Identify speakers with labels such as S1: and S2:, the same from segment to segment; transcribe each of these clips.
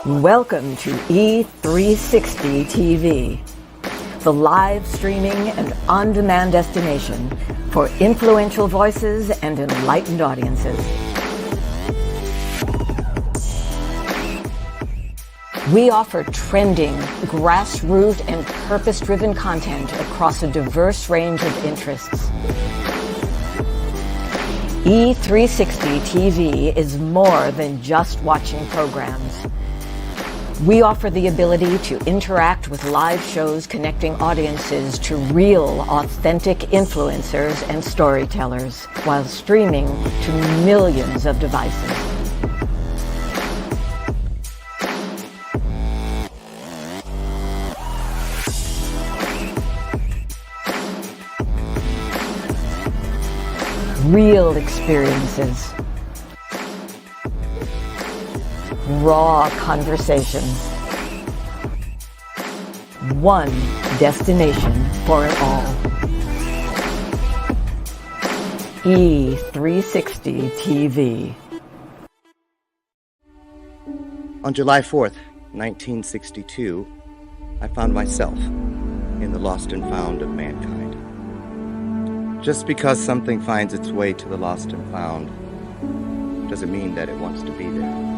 S1: Welcome to E360 TV, the live streaming and on-demand destination for influential voices and enlightened audiences. We offer trending, grassroots, and purpose-driven content across a diverse range of interests. E360 TV is more than just watching programs. We offer the ability to interact with live shows connecting audiences to real, authentic influencers and storytellers while streaming to millions of devices. Real experiences. Raw conversations. One destination for it all. E360 TV.
S2: On July 4th, 1962, I found myself in the lost and found of mankind. Just because something finds its way to the lost and found doesn't mean that it wants to be there.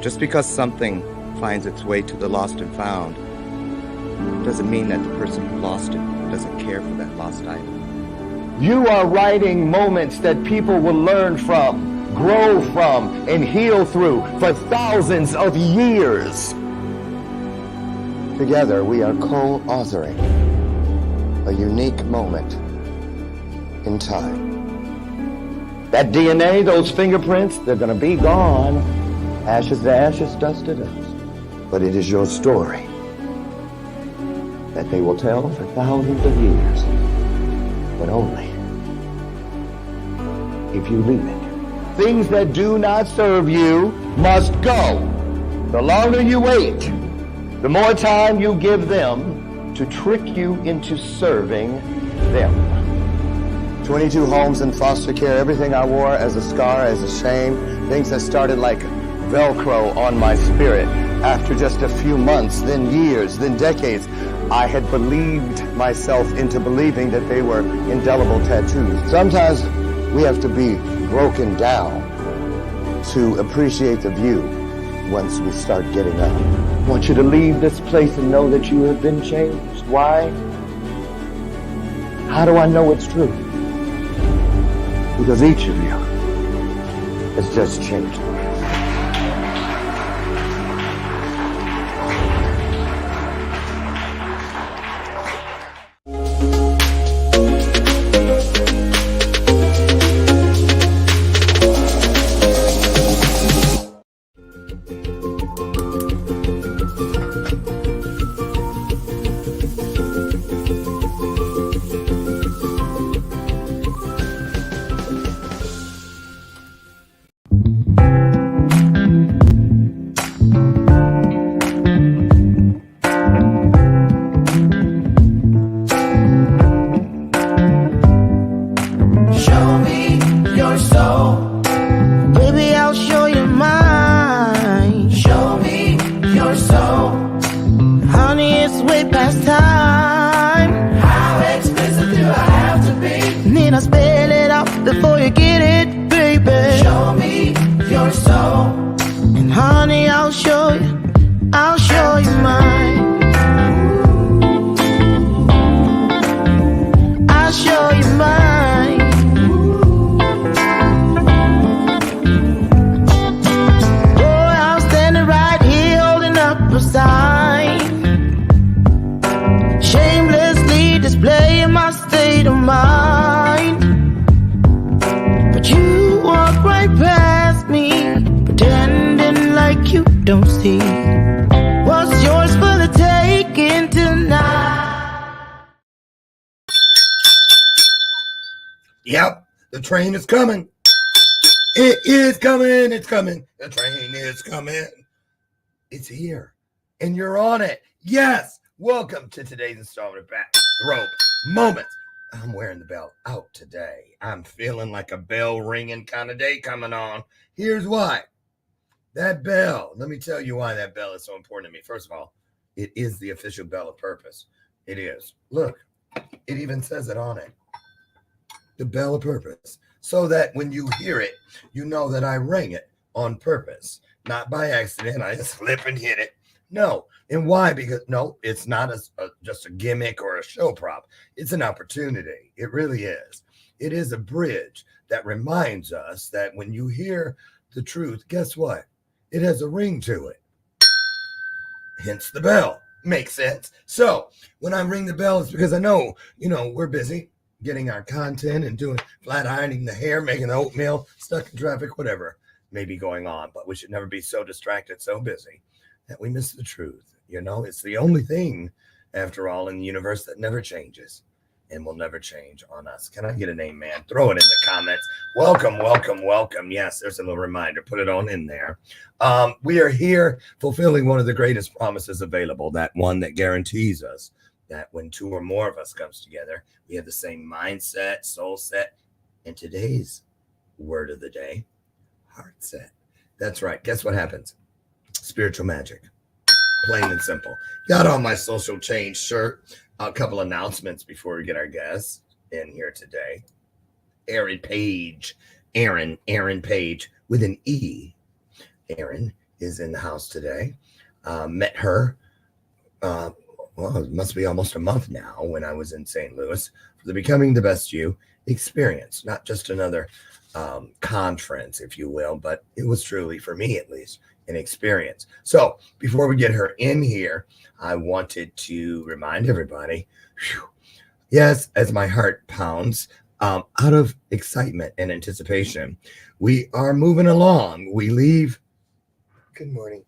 S2: Just because something finds its way to the lost and found doesn't mean that the person who lost it doesn't care for that lost item.
S3: You are writing moments that people will learn from, grow from, and heal through for thousands of years. Together, we are co-authoring a unique moment in time. That DNA, those fingerprints, they're going to be gone. Ashes to ashes, dust to dust. But it is your story that they will tell for thousands of years, but only if you leave it. Things that do not serve you must go. The longer you wait, the more time you give them to trick you into serving them. 22 homes in foster care, everything I wore as a scar, as a shame, things that started like Velcro on my spirit. After just a few months, then years, then decades, I had believed myself into believing that they were indelible tattoos. Sometimes we have to be broken down to appreciate the view once we start getting up. I want you to leave this place and know that you have been changed. Why? How do I know it's true? Because each of you has just changed.
S4: Yep, the train is coming. It is coming. It's coming. The train is coming. It's here. And you're on it. Yes. Welcome to today's installment of Bathrobe Moments. I'm wearing the bell out today. I'm feeling like a bell ringing kind of day coming on. Here's why. That bell, let me tell you why that bell is so important to me. First of all, it is the official bell of purpose. It is. Look, it even says it on it. The bell of purpose. So that when you hear it, you know that I rang it on purpose, not by accident. I just slip and hit it. No. And why? Because no, it's not just a gimmick or a show prop. It's an opportunity. It really is. It is a bridge that reminds us that when you hear the truth, guess what? It has a ring to it. Hence the bell. Makes sense. So when I ring the bell, it's because I know, we're busy getting our content and doing flat ironing the hair, making the oatmeal, stuck in traffic, whatever may be going on. But we should never be so distracted, so busy that we miss the truth. It's the only thing, after all, in the universe that never changes and will never change on us. Can I get an amen? Throw it in the comments. Welcome, welcome, welcome. Yes, there's a little reminder. Put it on in there. We are here fulfilling one of the greatest promises available, that one that guarantees us that when two or more of us comes together, we have the same mindset, soul set, and today's word of the day, heart set. That's right. Guess what happens? Spiritual magic. Plain and simple. Got on my social change shirt. A couple announcements before we get our guests in here today. Erin Paige. Erin Paige with an E. Erin is in the house today. Met her, it must be almost a month now, when I was in St. Louis for the Becoming the Best You experience. Not just another conference, if you will, but it was truly, for me at least, an experience. So before we get her in here, I wanted to remind everybody, yes, as my heart pounds out of excitement and anticipation, we are moving along. We leave, good morning,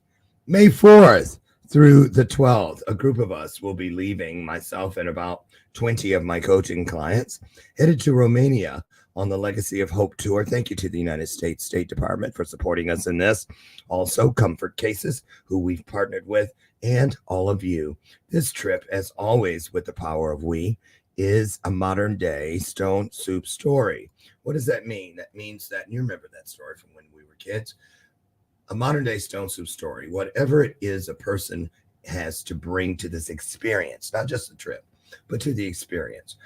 S4: May 4th through the 12th. A group of us will be leaving, myself and about 20 of my coaching clients, headed to Romania on the Legacy of Hope tour. Thank you to the United States State Department for supporting us in this. Also, Comfort Cases, who we've partnered with, and all of you. This trip, as always, with the power of we, is a modern day stone soup story. What does that mean? That means that, and you remember that story from when we were kids, a modern day stone soup story, whatever it is a person has to bring to this experience, not just the trip, but to the experience.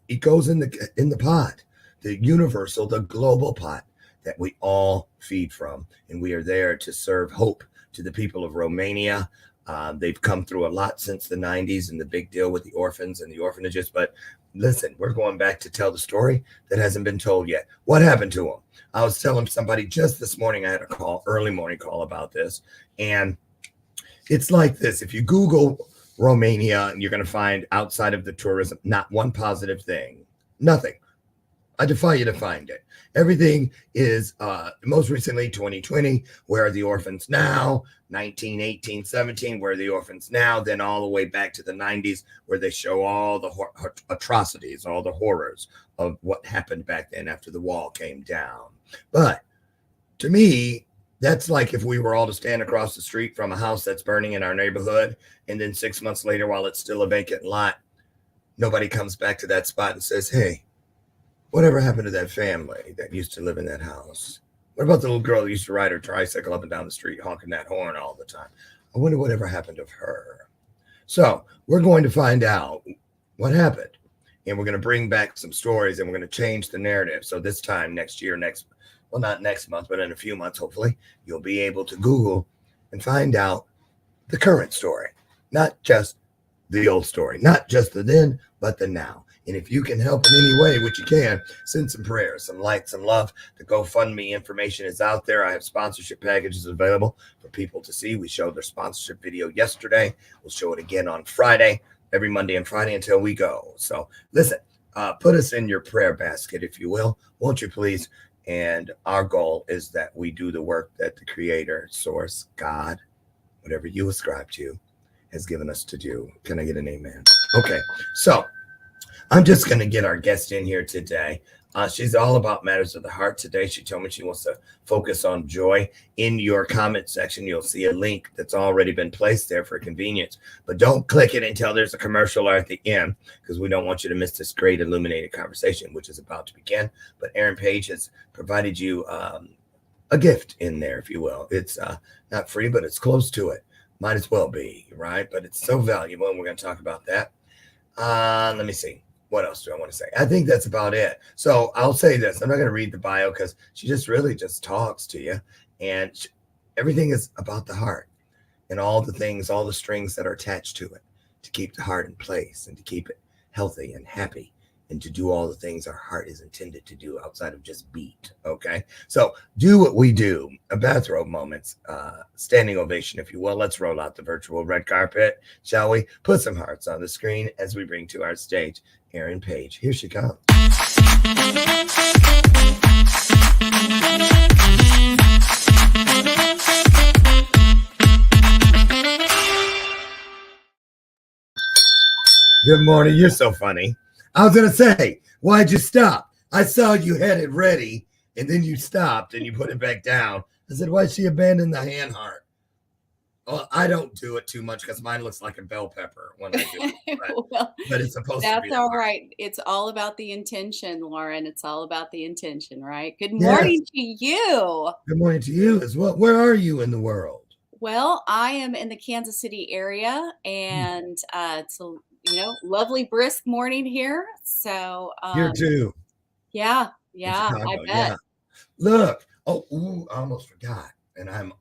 S4: It goes in the pot, the universal, the global pot that we all feed from. And we are there to serve hope to the people of Romania. They've come through a lot since the 90s and the big deal with the orphans and the orphanages. But listen, we're going back to tell the story that hasn't been told yet. What happened to them? I was telling somebody just this morning, I had a call, early morning call about this. And it's like this. If you Google Romania, you're going to find, outside of the tourism, not one positive thing. Nothing. I defy you to find it. Everything is most recently 2020, where are the orphans now? 1918, 17, where are the orphans now? Then all the way back to the 90s, where they show all the atrocities, all the horrors of what happened back then after the wall came down. But to me, that's like if we were all to stand across the street from a house that's burning in our neighborhood, and then 6 months later, while it's still a vacant lot, nobody comes back to that spot and says, hey, whatever happened to that family that used to live in that house? What about the little girl that used to ride her tricycle up and down the street honking that horn all the time? I wonder whatever happened to her. So we're going to find out what happened, and we're going to bring back some stories, and we're going to change the narrative. So this time next year, not next month, but in a few months, hopefully, you'll be able to Google and find out the current story, not just the old story, not just the then, but the now. And if you can help in any way, which you can, send some prayers, some light, some love. The GoFundMe information is out there. I have sponsorship packages available for people to see. We showed their sponsorship video yesterday. We'll show it again on Friday, every Monday and Friday until we go. So listen, put us in your prayer basket, if you will, won't you please? And our goal is that we do the work that the Creator, Source, God, whatever you ascribe to, has given us to do. Can I get an amen? Okay, so I'm just going to get our guest in here today. She's all about matters of the heart today. She told me she wants to focus on joy. In your comment section, you'll see a link that's already been placed there for convenience. But don't click it until there's a commercial at the end, because we don't want you to miss this great illuminated conversation, which is about to begin. But Erin Paige has provided you a gift in there, if you will. It's not free, but it's close to it. Might as well be, right? But it's so valuable, and we're going to talk about that. Let me see. What else do I want to say? I think that's about it. So I'll say this. I'm not going to read the bio because she just really just talks to you. And everything is about the heart and all the things, all the strings that are attached to it to keep the heart in place and to keep it healthy and happy and to do all the things our heart is intended to do outside of just beat. Okay. So do what we do. A Bathrobe Moments, standing ovation, if you will. Let's roll out the virtual red carpet, shall we? Put some hearts on the screen as we bring to our stage Erin Paige. Here she comes. Good morning. You're so funny. I was going to say, why'd you stop? I saw you had it ready, and then you stopped, and you put it back down. I said, why'd she abandon the hand heart? Well, I don't do it too much because mine looks like a bell pepper when I do it. But it's supposed to be.
S5: That's all right. It's all about the intention, Lauren. It's all about the intention, right? Good morning to you.
S4: Good morning to you as well. Where are you in the world?
S5: Well, I am in the Kansas City area, and it's a lovely brisk morning here. So
S4: here too.
S5: Yeah, I bet.
S4: Yeah. Look, I almost forgot. And I'm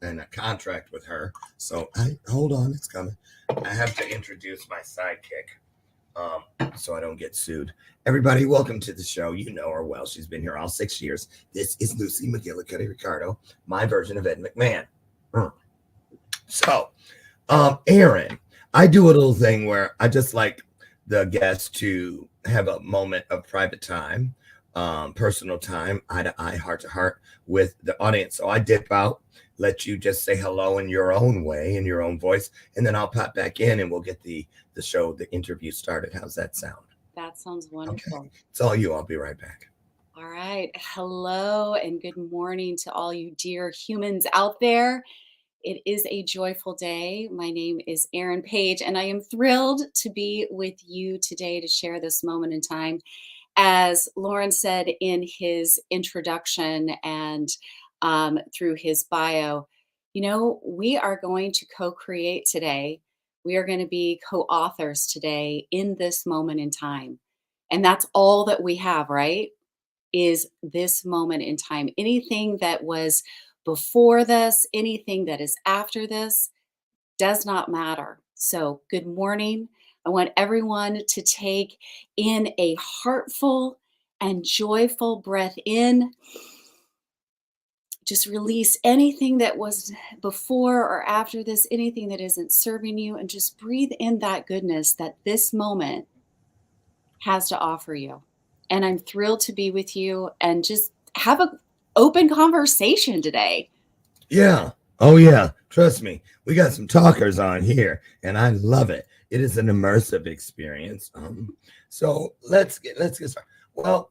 S4: in a contract with her. So hold on, it's coming. I have to introduce my sidekick, so I don't get sued. Everybody, welcome to the show. You know her well. She's been here all 6 years. This is Lucy McGillicuddy Ricardo, my version of Ed McMahon. So, Erin, I do a little thing where I just like the guests to have a moment of private time, personal time, eye to eye, heart to heart with the audience. So I dip out, let you just say hello in your own way, in your own voice, and then I'll pop back in and we'll get the interview started. How's that sound?
S5: That sounds wonderful.
S4: Okay. It's all you. I'll be right back.
S5: All right. Hello and good morning to all you dear humans out there. It is a joyful day. My name is Erin Paige, and I am thrilled to be with you today to share this moment in time. As Lauren said in his introduction and through his bio, we are going to co-create today. We are going to be co-authors today in this moment in time. And that's all that we have, right? Is this moment in time. Anything that was before this, anything that is after this, does not matter. So good morning. I want everyone to take in a heartful and joyful breath in. Just release anything that was before or after this, anything that isn't serving you, and just breathe in that goodness that this moment has to offer you. And I'm thrilled to be with you and just have an open conversation today.
S4: Yeah. Oh, yeah. Trust me. We got some talkers on here, and I love it. It is an immersive experience. So let's get started. Well,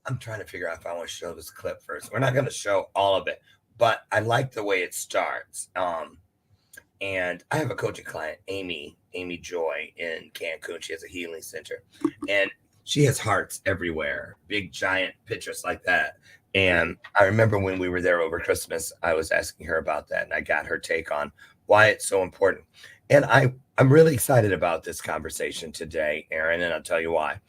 S4: I'm trying to figure out if I want to show this clip first. We're not going to show all of it, but I like the way it starts. And I have a coaching client, Amy Joy in Cancun. She has a healing center, and she has hearts everywhere, big giant pictures like that. And I remember when we were there over Christmas, I was asking her about that, and I got her take on why it's so important. And I'm really excited about this conversation today, Erin, and I'll tell you why.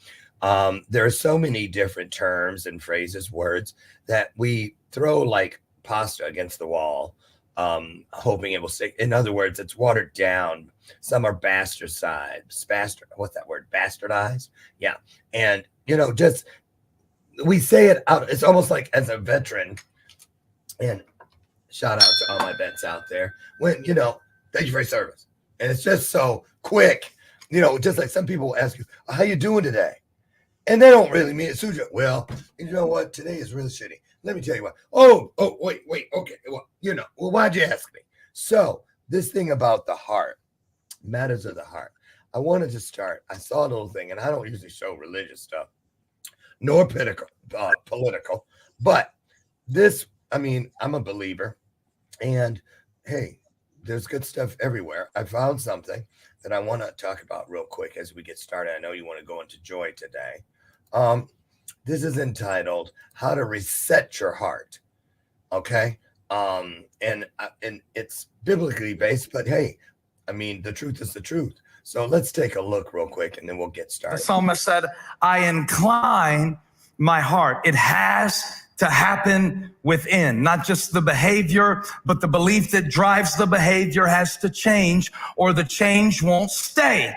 S4: There are so many different terms and phrases, words that we throw like pasta against the wall, hoping it will stick. In other words, it's watered down. Some are bastardized. What's that word? Bastardized? Yeah. And, just we say it out. It's almost like as a veteran, and shout out to all my vets out there. When, thank you for your service. And it's just so quick, just like some people will ask you, how you doing today? And they don't really mean it. Suja, well, you know what? Today is really shitty. Let me tell you what. Oh, wait. Okay. Well, why'd you ask me? So this thing about the heart, matters of the heart. I wanted to start. I saw a little thing, and I don't usually show religious stuff, nor political, but this, I'm a believer, and hey, there's good stuff everywhere. I found something that I want to talk about real quick as we get started. I know you want to go into joy today. This is entitled How to Reset Your Heart. Okay. And it's biblically based, but hey, I mean, the truth is the truth. So let's take a look real quick and then we'll get started.
S6: The psalmist said, I incline my heart. It has to happen within, not just the behavior, but the belief that drives the behavior has to change, or the change won't stay.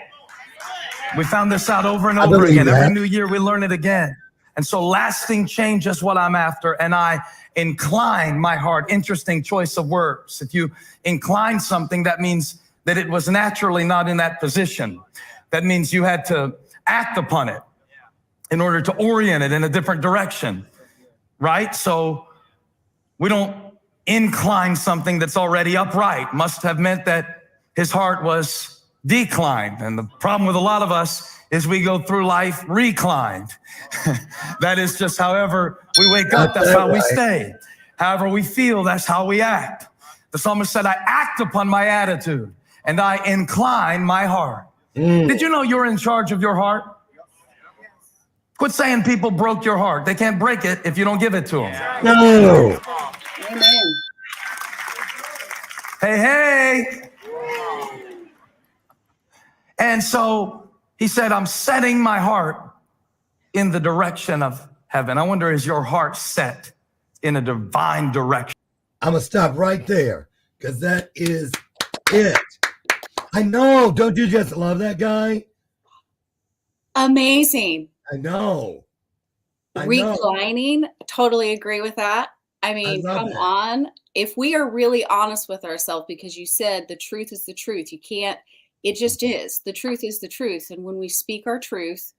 S6: We found this out over and over again. Every new year we learn it again. And so lasting change is what I'm after, and I incline my heart. Interesting choice of words. If you incline something, that means that it was naturally not in that position. That means you had to act upon it in order to orient it in a different direction, right? So we don't incline something that's already upright. Must have meant that his heart was declined. And the problem with a lot of us is we go through life reclined. That is just however we wake up, that's how we stay. However we feel, that's how we act. The psalmist said, I act upon my attitude and I incline my heart. Did you know you're in charge of your heart? Quit saying people broke your heart. They can't break it if you don't give it to them.
S4: No.
S5: Amen.
S6: Hey. And so he said, I'm setting my heart in the direction of heaven. I wonder, is your heart set in a divine direction?
S4: I'm going to stop right there because that is it. I know. Don't you just love that guy?
S5: Amazing.
S4: I know.
S5: Reclining, totally agree with that. I mean, come on. If we are really honest with ourselves, because you said the truth is the truth, you can't, it just is. The truth is the truth. And when we speak our truth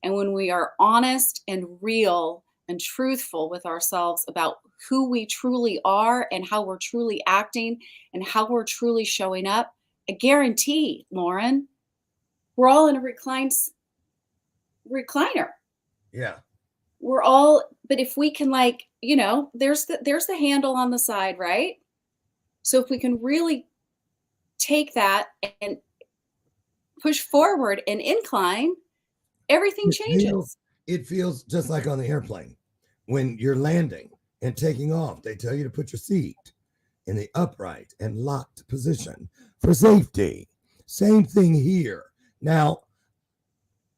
S5: and when we are honest and real and truthful with ourselves about who we truly are and how we're truly acting and how we're truly showing up, I guarantee, Lauren, we're all in a recliner.
S4: Yeah.
S5: We're all, but if we can, like, you know, there's the handle on the side, right? So if we can really take that and push forward and incline, everything changes.
S4: It feels just like on the airplane. When you're landing and taking off, they tell you to put your seat in the upright and locked position for safety. Same thing here. Now,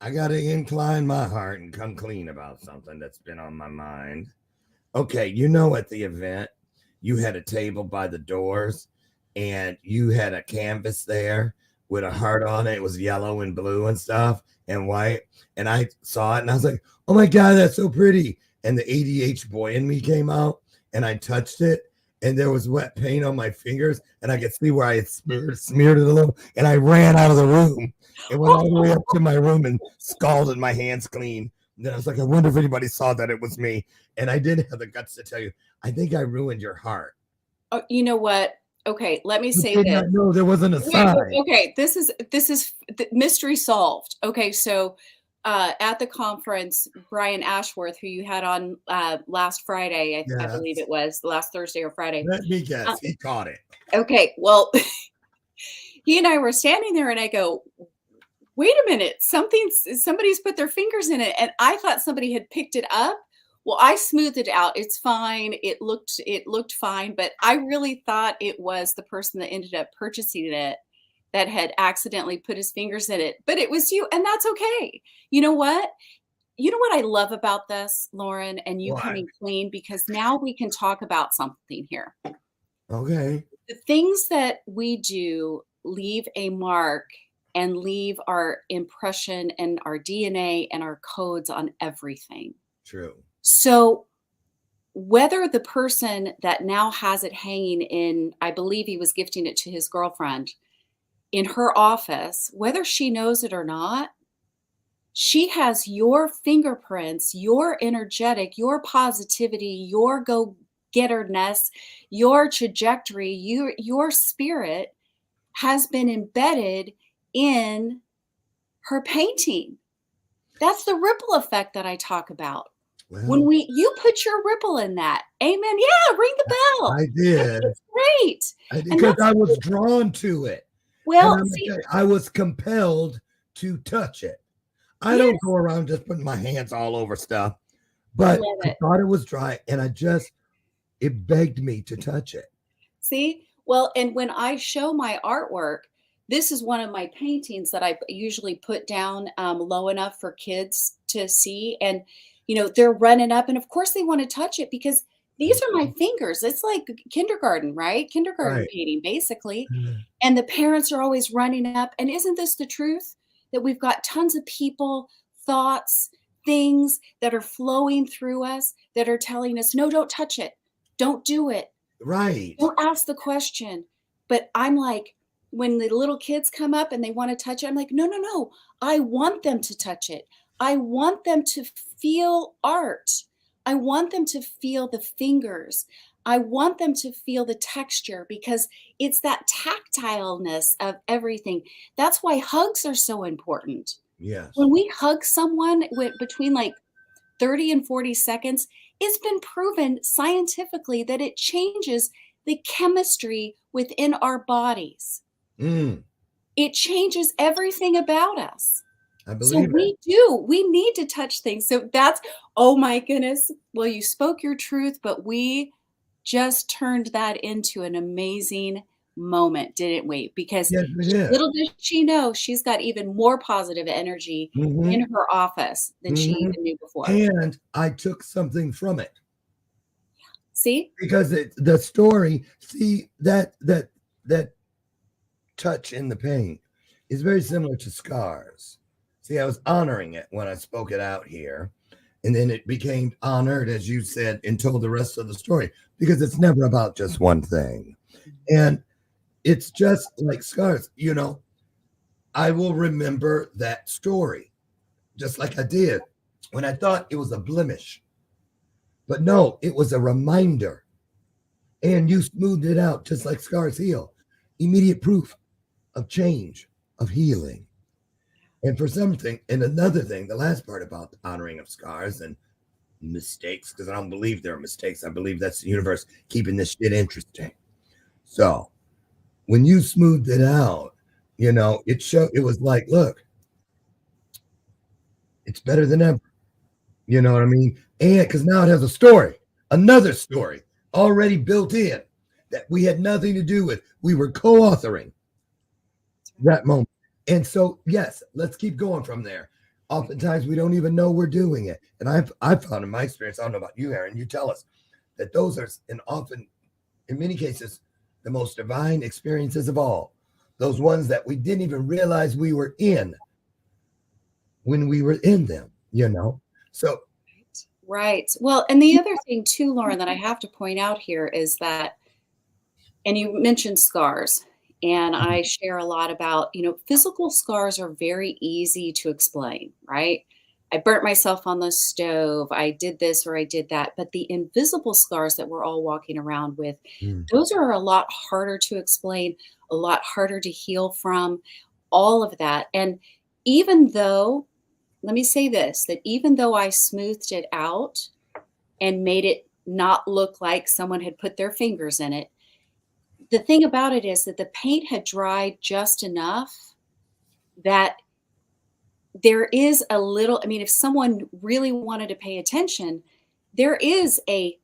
S4: I got to incline my heart and come clean about something that's been on my mind. Okay, you know, at the event, you had a table by the doors and you had a canvas there with a heart on it. It was yellow and blue and stuff and white. And I saw it and I was like, oh my God, that's so pretty. And the ADH boy in me came out and I touched it and there was wet paint on my fingers and I could see where I had smeared it a little. And I ran out of the room and went all the way up to my room and scalded my hands clean. And then I was like, I wonder if anybody saw that it was me. And I did have the guts to tell you, I think I ruined your heart.
S5: Oh, you know what? Okay, let me say this.
S4: No, there wasn't a sign.
S5: Okay, this is the mystery solved. Okay, so at the conference, Brian Ashworth, who you had on last Friday, I believe it was last Thursday or Friday.
S4: Let me guess, he caught it.
S5: Okay, well, he and I were standing there, and I go, "Wait a minute, somebody's put their fingers in it," and I thought somebody had picked it up. Well, I smoothed it out. It's fine. It looked fine, but I really thought it was the person that ended up purchasing it that had accidentally put his fingers in it. But it was you, and that's okay. You know what? You know what I love about this, Lauren, and you coming clean, because now we can talk about something here.
S4: Okay.
S5: The things that we do leave a mark and leave our impression and our DNA and our codes on everything.
S4: True.
S5: So whether the person that now has it hanging in, I believe he was gifting it to his girlfriend in her office, whether she knows it or not, she has your fingerprints, your energetic, your positivity, your go-getterness, your trajectory, your spirit has been embedded in her painting. That's the ripple effect that I talk about. Well, when you put your ripple in that, amen. Yeah, ring the bell.
S4: I did.
S5: That's great.
S4: Because I was drawn to it.
S5: Well,
S4: I was compelled to touch it. I don't go around just putting my hands all over stuff, but I thought it was dry, and I just It begged me to touch it.
S5: See? Well, and when I show my artwork, this is one of my paintings that I usually put down low enough for kids to see. And, they're running up. And of course, they want to touch it because these are my fingers. It's like kindergarten, right? Kindergarten
S4: Right.
S5: painting, basically. And the parents are always running up. And isn't this the truth? That we've got tons of people, thoughts, things that are flowing through us that are telling us, no, don't touch it. Don't do it.
S4: Right.
S5: Don't ask the question. But I'm like, when the little kids come up and they want to touch it, I'm like, no, no, no. I want them to touch it. I want them to feel art. I want them to feel the fingers. I want them to feel the texture because it's that tactileness of everything. That's why hugs are so important.
S4: Yes.
S5: When we hug someone between like 30 and 40 seconds, it's been proven scientifically that it changes the chemistry within our bodies.
S4: Mm,
S5: It changes everything about us.
S4: I
S5: So
S4: believe it.
S5: we need to touch things. So that's, oh my goodness. Well, you spoke your truth, but we just turned that into an amazing moment, didn't we? Because
S4: Yes, we did.
S5: little did she know, she's got even more positive energy
S4: Mhm.
S5: in her office than she
S4: Mhm.
S5: even knew before.
S4: And I took something from it
S5: See?
S4: because the story, see that touch in the paint is very similar to scars. See, I was honoring it when I spoke it out here. And then it became honored, as you said, and told the rest of the story because it's never about just one thing. And it's just like scars, I will remember that story just like I did when I thought it was a blemish. But no, it was a reminder. And you smoothed it out just like scars heal. Immediate proof of change, of healing. And for something, and another thing, the last part about the honoring of scars and mistakes, because I don't believe there are mistakes. I believe that's the universe keeping this shit interesting. So when you smoothed it out, it was like, look, it's better than ever. You know what I mean? And because now it has a story, another story already built in that we had nothing to do with. We were co-authoring that moment. And so, yes, let's keep going from there. Oftentimes we don't even know we're doing it. And I've found in my experience, I don't know about you, Erin, you tell us that those are in many cases, the most divine experiences of all. Those ones that we didn't even realize we were in when we were in them, So
S5: Right. Well, and the other thing too, Lauren, that I have to point out here is that, and you mentioned scars, and I share a lot about, physical scars are very easy to explain, right? I burnt myself on the stove, I did this or I did that. But the invisible scars that we're all walking around with, those are a lot harder to explain, a lot harder to heal from, all of that. And even though, let me say this, that even though I smoothed it out and made it not look like someone had put their fingers in it, the thing about it is that the paint had dried just enough that there is a little, I mean, if someone really wanted to pay attention, there is a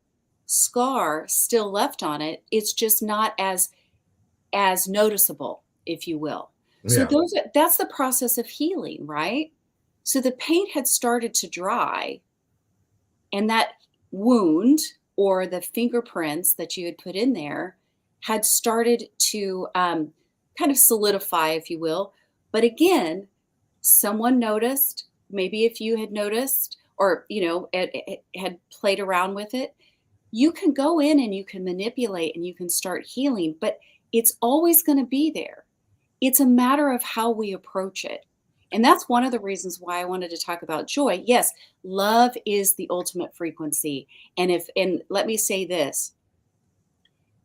S5: scar still left on it. It's just not as noticeable, if you will. So
S4: yeah,
S5: that's the process of healing, right? So the paint had started to dry, and that wound or the fingerprints that you had put in there had started to kind of solidify, if you will. But again, someone noticed, maybe if you had noticed or, it had played around with it, you can go in and you can manipulate and you can start healing, but it's always going to be there. It's a matter of how we approach it. And that's one of the reasons why I wanted to talk about joy. Yes, love is the ultimate frequency. And let me say this,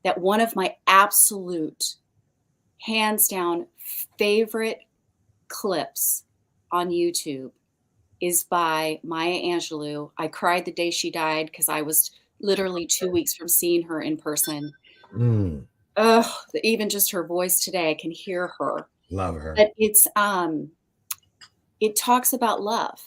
S5: that one of my absolute, hands down favorite clips on YouTube is by Maya Angelou. I cried the day she died because I was literally 2 weeks from seeing her in person. Ugh, even just her voice today, I can hear her.
S4: love her.
S5: But it talks about love.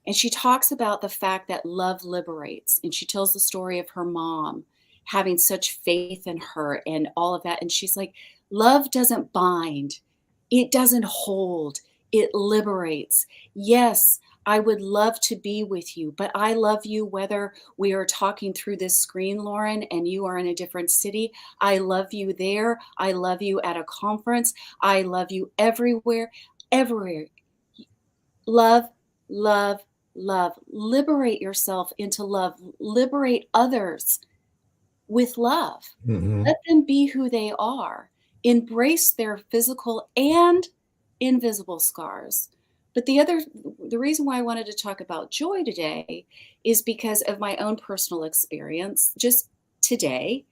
S5: And she talks about the fact that love liberates. And she tells the story of her mom, having such faith in her and all of that. And she's like, love doesn't bind, it doesn't hold, it liberates. Yes, I would love to be with you, but I love you whether we are talking through this screen, Lauren, and you are in a different city. I love you there. I love you at a conference. I love you everywhere, everywhere. Love, love, love. Liberate yourself into love. Liberate others with love. Let them be who they are. Embrace their physical and invisible scars. But the reason why I wanted to talk about joy today is because of my own personal experience. Just today,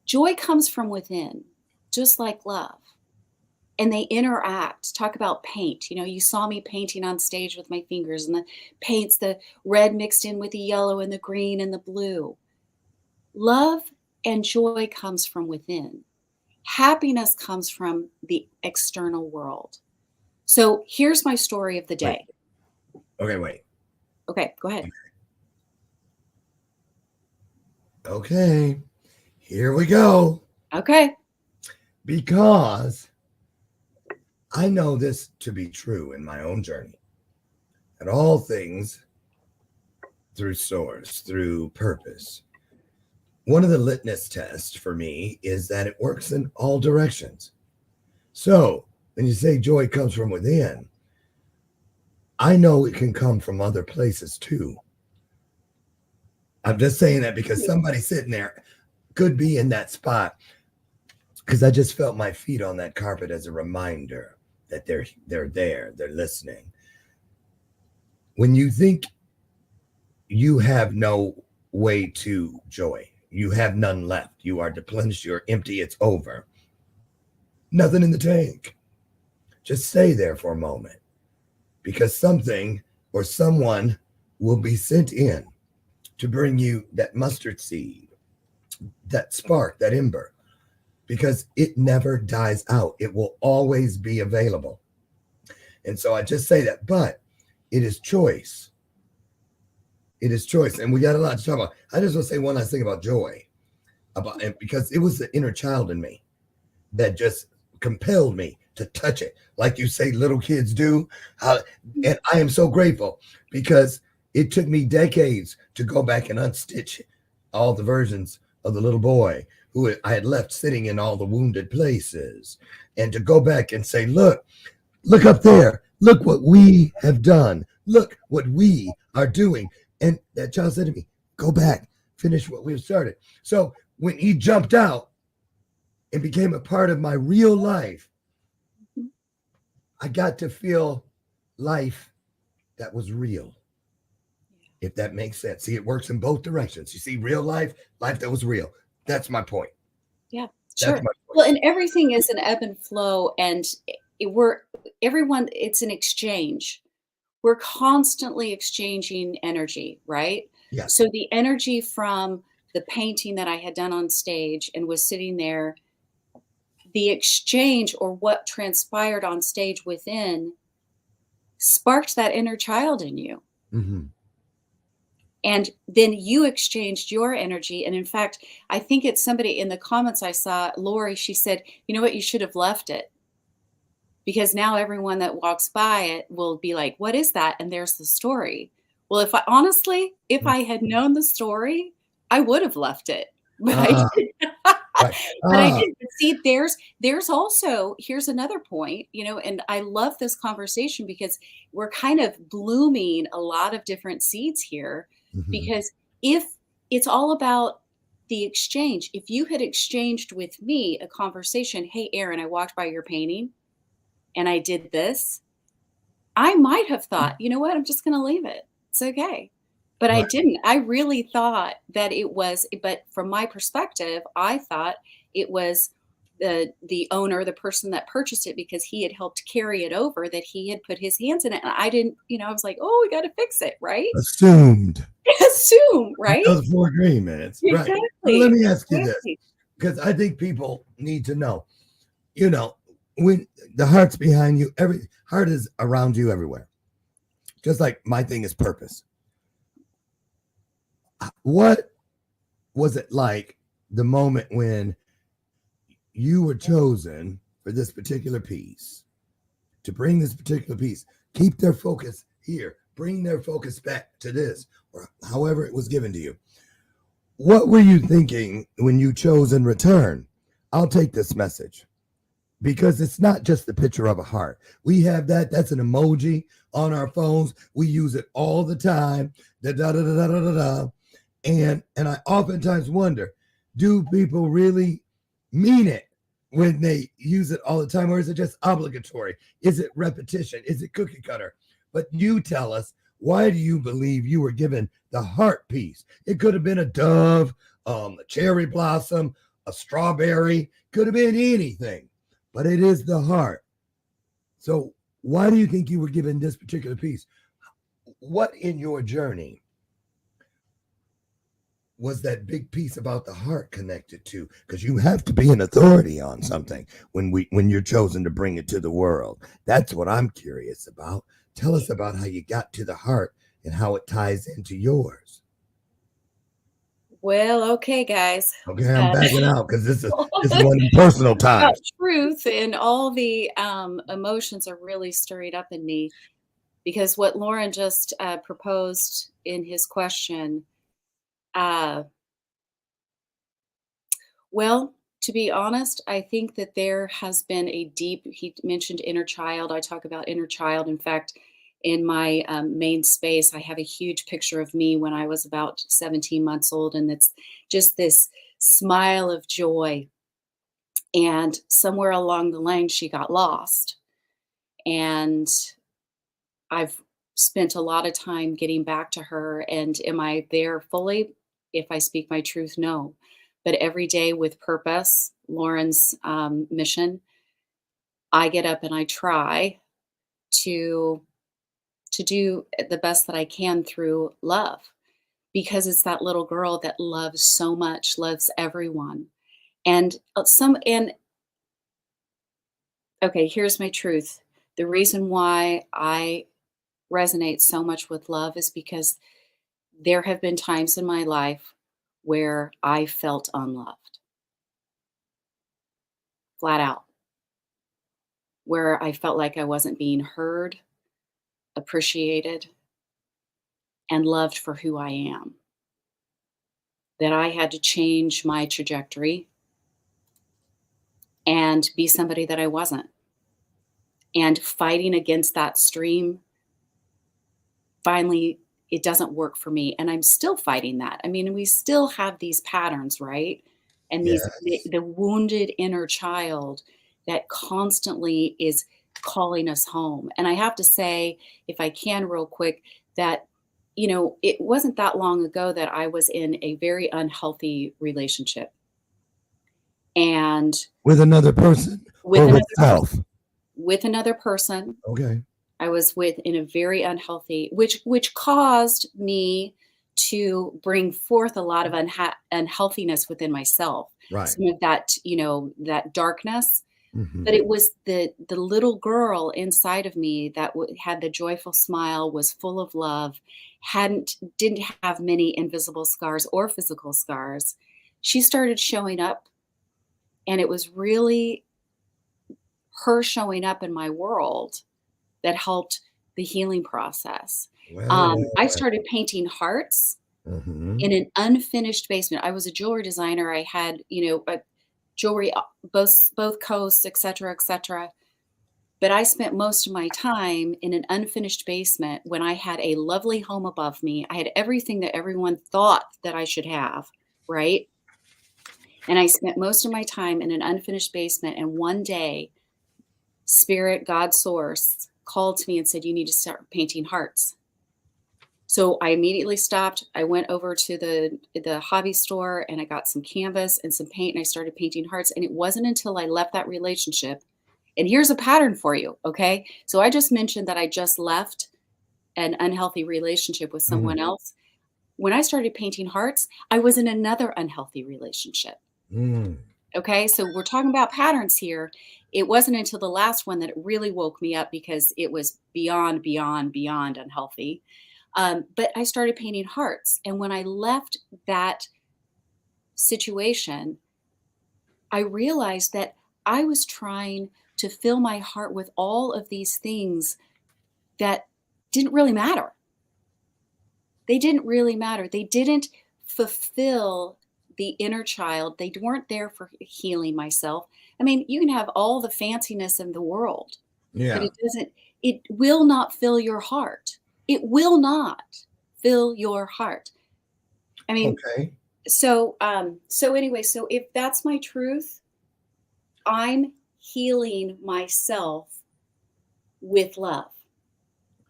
S5: joy comes from within, just like love. And they interact. Talk about paint. You know, you saw me painting on stage with my fingers, and the paint's the red mixed in with the yellow and the green and the blue. Love and joy comes from within. Happiness comes from the external world. So here's my story of the day.
S4: Wait.
S5: Okay, go ahead.
S4: Okay, here we go.
S5: Okay.
S4: Because I know this to be true in my own journey. That all things through source, through purpose. One of the litmus tests for me is that it works in all directions. So when you say joy comes from within, I know it can come from other places too. I'm just saying that because somebody sitting there could be in that spot, because I just felt my feet on that carpet as a reminder that they're there, they're listening. When you think you have no way to joy, you have none left, you are depleted, you're empty, it's over. Nothing in the tank. Just stay there for a moment, because something or someone will be sent in to bring you that mustard seed, that spark, that ember, because it never dies out. It will always be available. And so I just say that, but it is choice. It is choice. And we got a lot to talk about. I just want to say one last thing about joy, because it was the inner child in me that just compelled me to touch it, like you say little kids do. And I am so grateful, because it took me decades to go back and unstitch all the versions of the little boy who I had left sitting in all the wounded places, and to go back and say, look up there, look what we have done, look what we are doing. And that child said to me, go back, finish what we've started. So when he jumped out and became a part of my real life, I got to feel life that was real, if that makes sense. See, it works in both directions. You see, real life that was real. That's my point.
S5: Yeah,
S4: That's
S5: sure.
S4: my point.
S5: Well, and everything is an ebb and flow, and it's an exchange. We're constantly exchanging energy, right?
S4: Yeah.
S5: So the energy from the painting that I had done on stage and was sitting there, the exchange, or what transpired on stage within, sparked that inner child in you.
S4: Mm-hmm.
S5: And then you exchanged your energy. And in fact, I think it's somebody in the comments I saw, Lori, she said, you know what, you should have left it. Because now everyone that walks by it will be like, what is that? And there's the story. Well, if I had known the story, I would have left it. But I didn't.
S4: Right.
S5: But I didn't. See, there's also, here's another point, and I love this conversation because we're kind of blooming a lot of different seeds here.
S4: Mm-hmm.
S5: Because if it's all about the exchange, if you had exchanged with me a conversation, hey, Erin, I walked by your painting and I did this, I might have thought, you know what, I'm just going to leave it. It's okay. But right. I didn't. I really thought that it was, but from my perspective, I thought it was the owner, the person that purchased it, because he had helped carry it over, that he had put his hands in it. And I didn't, I was like, oh, we got to fix it, right?
S4: Assume,
S5: right?
S4: Those 4 agreements.
S5: Exactly.
S4: Right. Well, let me ask you this, because I think people need to know, when the heart's behind you, every heart is around you everywhere. Just like my thing is purpose. What was it like the moment when you were chosen for this particular piece, to bring this particular piece, keep their focus here, bring their focus back to this, or however it was given to you. What were you thinking when you chose in return? I'll take this message, because it's not just the picture of a heart. We have that. That's an emoji on our phones. We use it all the time. Da da da da da da da. And I oftentimes wonder, do people really mean it when they use it all the time, or is it just obligatory? Is it repetition? Is it cookie cutter? But you tell us, why do you believe you were given the heart piece? It could have been a dove, a cherry blossom, a strawberry, could have been anything, but it is the heart. So why do you think you were given this particular piece? What in your journey was that big piece about the heart connected to? Because you have to be an authority on something when you're chosen to bring it to the world. That's what I'm curious about. Tell us about how you got to the heart and how it ties into yours.
S5: Well, okay, guys.
S4: Okay, I'm backing out because this is one in personal time.
S5: Truth and all the emotions are really stirring up in me, because what Lauren just proposed in his question, well, to be honest, I think that there has been a deep, he mentioned inner child. I talk about inner child. In fact, in my main space, I have a huge picture of me when I was about 17 months old. And it's just this smile of joy. And somewhere along the line, she got lost. And I've spent a lot of time getting back to her. And am I there fully? If I speak my truth, no. But every day with purpose, Lauren's mission, I get up and I try to do the best that I can through love, because it's that little girl that loves so much, loves everyone. And okay, here's my truth. The reason why I resonate so much with love is because there have been times in my life where I felt unloved. Flat out. Where I felt like I wasn't being heard, appreciated, and loved for who I am. That I had to change my trajectory and be somebody that I wasn't. And fighting against that stream, finally, it doesn't work for me. And I'm still fighting that. I mean, we still have these patterns, right? And
S4: Yes.
S5: the wounded inner child that constantly is calling us home. And I have to say, if I can real quick, that, it wasn't that long ago that I was in a very unhealthy relationship. And
S4: With another person or with self?
S5: With another person.
S4: Okay.
S5: I was in a very unhealthy, which caused me to bring forth a lot of unhealthiness within myself.
S4: Right.
S5: Some of that, that darkness.
S4: Mm-hmm.
S5: But it was the little girl inside of me that had the joyful smile, was full of love, didn't have many invisible scars or physical scars. She started showing up, and it was really her showing up in my world that helped the healing process. I started painting hearts in an unfinished basement. I was a jewelry designer. I had, jewelry, both coasts, et cetera, et cetera. But I spent most of my time in an unfinished basement when I had a lovely home above me. I had everything that everyone thought that I should have, right? And I spent most of my time in an unfinished basement. And one day, Spirit, God, Source, called to me and said, you need to start painting hearts. So I immediately stopped. I went over to the hobby store and I got some canvas and some paint and I started painting hearts. And it wasn't until I left that relationship. And here's a pattern for you. Okay. So I just mentioned that I just left an unhealthy relationship with someone else. When I started painting hearts, I was in another unhealthy relationship. Okay. So we're talking about patterns here. It wasn't until the last one that it really woke me up, because it was beyond unhealthy. But I started painting hearts. And when I left that situation, I realized that I was trying to fill my heart with all of these things that didn't really matter. They didn't really matter. They didn't fulfill the inner child. They weren't there for healing myself. I mean, you can have all the fanciness in the world, but
S4: Yeah.
S5: it will not fill your heart. It will not fill your heart. I mean,
S4: Okay.
S5: so anyway, so if that's my truth, I'm healing myself with love.